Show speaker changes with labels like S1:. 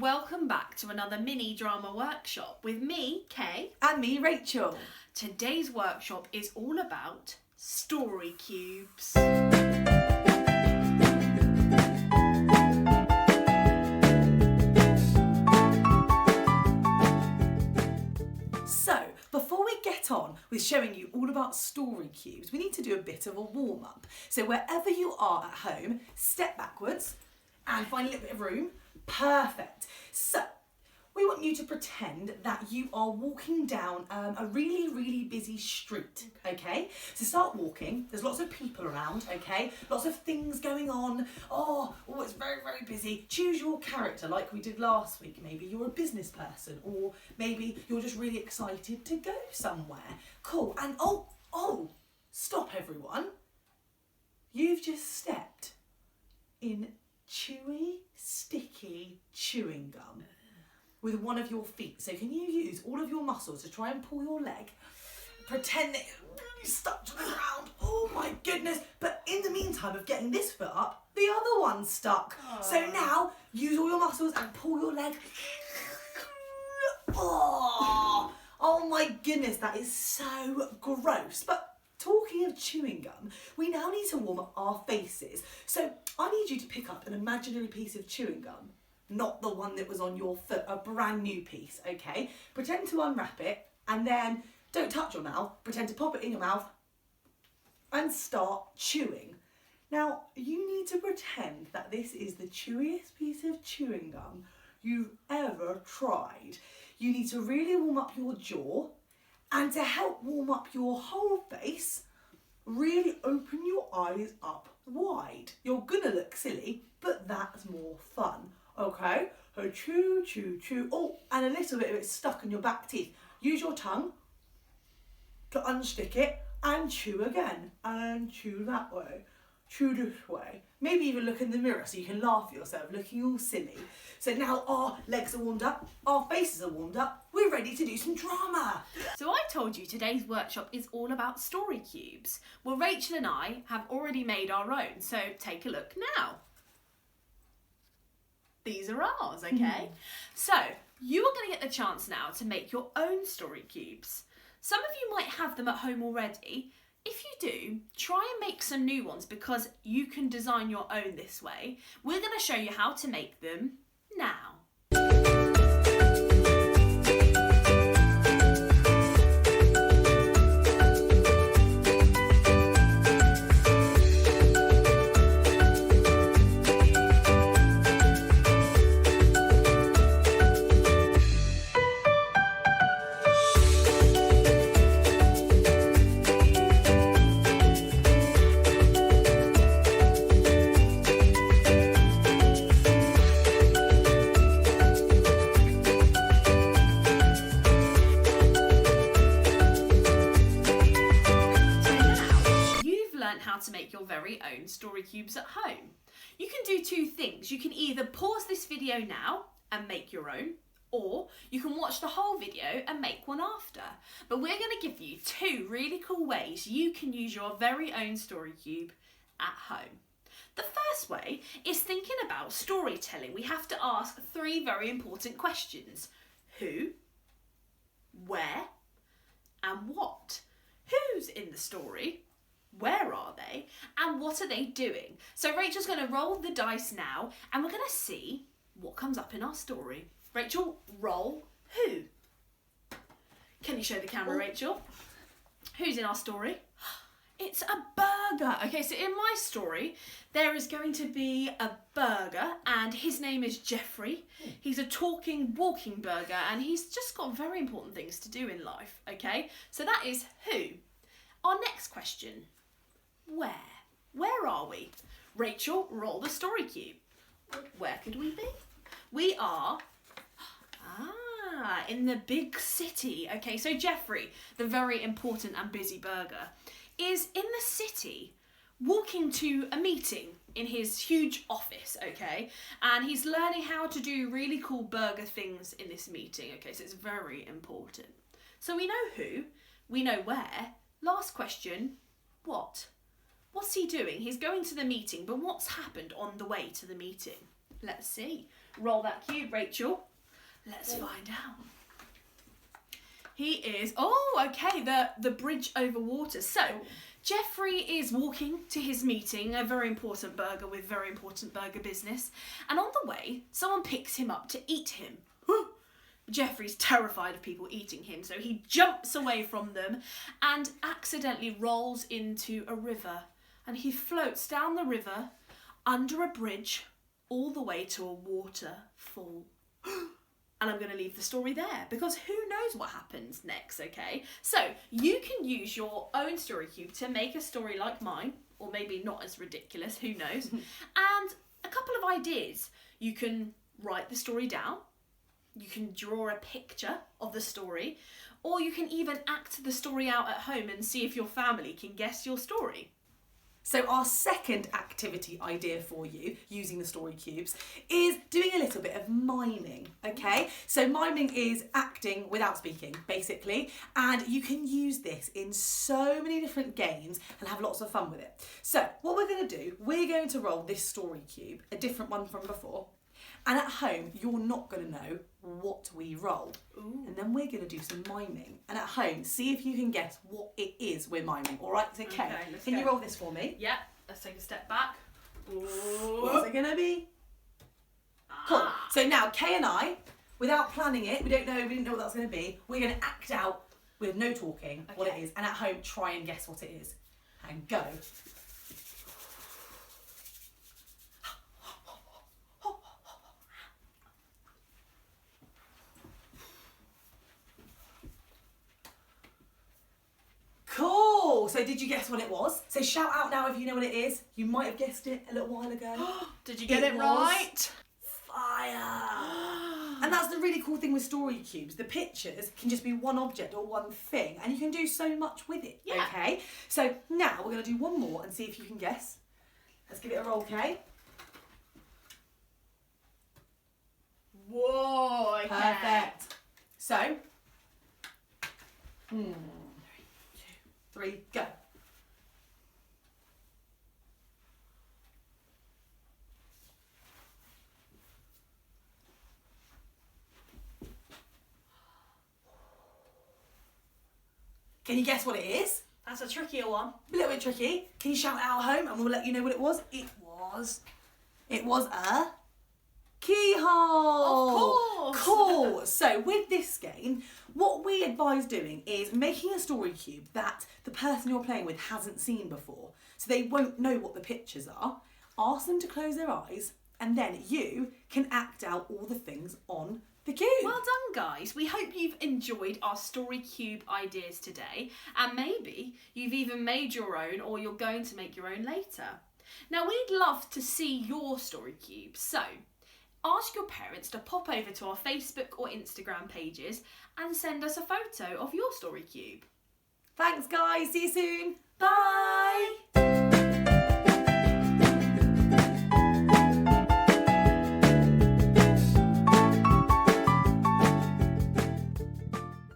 S1: welcome back to another mini drama workshop with me, Kay.
S2: And me, Rachel.
S1: Today's workshop is all about story cubes.
S2: So, before we get on with showing you all about story cubes, we need to do a bit of a warm-up. So wherever you are at home, step backwards and find a little bit of room. Perfect. So, we want you to pretend that you are walking down a really busy street, okay? So start walking. There's lots of people around, okay? Lots of things going on. Oh, it's very busy. Choose your character like we did last week. Maybe you're a business person, or maybe you're just really excited to go somewhere. Cool. And stop everyone. You've just stepped in chewy, sticky chewing gum with one of your feet. So can you use all of your muscles to try and pull your leg? Pretend that it's really stuck to the ground. Oh my goodness. But in the meantime of getting this foot up, the other one's stuck.
S1: Aww.
S2: So now use all your muscles and pull your leg. Oh my goodness, that is so gross. But talking of chewing gum, we now need to warm up our faces. So I need you to pick up an imaginary piece of chewing gum, not the one that was on your foot, a brand new piece, okay? Pretend to unwrap it and then don't touch your mouth, pretend to pop it in your mouth and start chewing. Now, you need to pretend that this is the chewiest piece of chewing gum you've ever tried. You need to really warm up your jaw, and to help warm up your whole face, really open your eyes up wide. You're gonna look silly, but that's more fun. Okay, so chew, chew, chew. Oh, and a little bit of it stuck in your back teeth. Use your tongue to unstick it and chew again. And chew that way. Chew this way. Maybe even look in the mirror so you can laugh at yourself, looking all silly. So now our legs are warmed up, our faces are warmed up, we're ready to do some drama.
S1: So I told you today's workshop is all about story cubes. Well, Rachel and I have already made our own, so take a look now. These are ours, okay? So, you are going to get the chance now to make your own story cubes. Some of you might have them at home already. If you do, try and make some new ones because you can design your own this way. We're going to show you how to make them now. How to make your very own story cubes at home. You can do two things. You can either pause this video now and make your own, or you can watch the whole video and make one after. But we're going to give you two really cool ways you can use your very own story cube at home. The first way is thinking about storytelling. We have to ask three very important questions. Who, where, and what? Who's in the story? Where are they? And what are they doing? So Rachel's going to roll the dice now and we're going to see what comes up in our story. Rachel, roll who? Can you show the camera, Rachel? Who's in our story? It's a burger. Okay, so in my story, there is going to be a burger and his name is Jeffrey. He's a talking, walking burger and he's just got very important things to do in life, okay? So that is who. Our next question. Where? Where are we? Rachel, roll the story cube. Where could we be? We are, in the big city. Okay, so Jeffrey, the very important and busy burger, is in the city walking to a meeting in his huge office, okay? And he's learning how to do really cool burger things in this meeting, okay? So it's very important. So we know who, we know where. Last question, what? What's he doing? He's going to the meeting, but what's happened on the way to the meeting? Let's see. Roll that cube, Rachel. Let's find out. He is, okay, the bridge over water. So, Jeffrey is walking to his meeting, a very important burger with very important burger business. And on the way, someone picks him up to eat him. Jeffrey's terrified of people eating him, so he jumps away from them and accidentally rolls into a river. And he floats down the river, under a bridge, all the way to a waterfall. And I'm going to leave the story there because who knows what happens next, okay? So you can use your own story cube to make a story like mine, or maybe not as ridiculous, who knows? And a couple of ideas. You can write the story down, you can draw a picture of the story, or you can even act the story out at home and see if your family can guess your story.
S2: So our second activity idea for you, using the story cubes, is doing a little bit of miming, okay? So miming is acting without speaking, basically, and you can use this in so many different games and have lots of fun with it. So what we're going to do, we're going to roll this story cube, a different one from before, and at home, you're not going to know what we roll.
S1: Ooh.
S2: And then we're going to do some miming. And at home, see if you can guess what it is we're miming. All right? Okay. Can you roll this for me?
S1: Yeah, let's take a step back.
S2: What's it going to be? Cool. So now, Kay and I, without planning it, we didn't know what that's going to be. We're going to act out with no talking what it is. And at home, try and guess what it is. And go. Cool! So did you guess what it was? So shout out now if you know what it is. You might have guessed it a little while ago.
S1: Did you get it
S2: was
S1: right?
S2: Fire! And that's the really cool thing with story cubes. The pictures can just be one object or one thing, and you can do so much with it.
S1: Yeah.
S2: Okay? So now we're going to do one more and see if you can guess. Let's give it a roll, Kay.
S1: Whoa, okay.
S2: Perfect. So, 3, go. Can you guess what it is?
S1: That's a trickier one.
S2: A little bit tricky. Can you shout it out home and we'll let you know what it was? It was a keyhole.
S1: Of course.
S2: Cool. So with this game, what we advise doing is making a story cube that the person you're playing with hasn't seen before. So they won't know what the pictures are. Ask them to close their eyes and then you can act out all the things on the cube.
S1: Well done, guys. We hope you've enjoyed our story cube ideas today, and maybe you've even made your own or you're going to make your own later. Now, we'd love to see your story cube, so ask your parents to pop over to our Facebook or Instagram pages and send us a photo of your story cube.
S2: Thanks, guys. See you soon.
S1: Bye!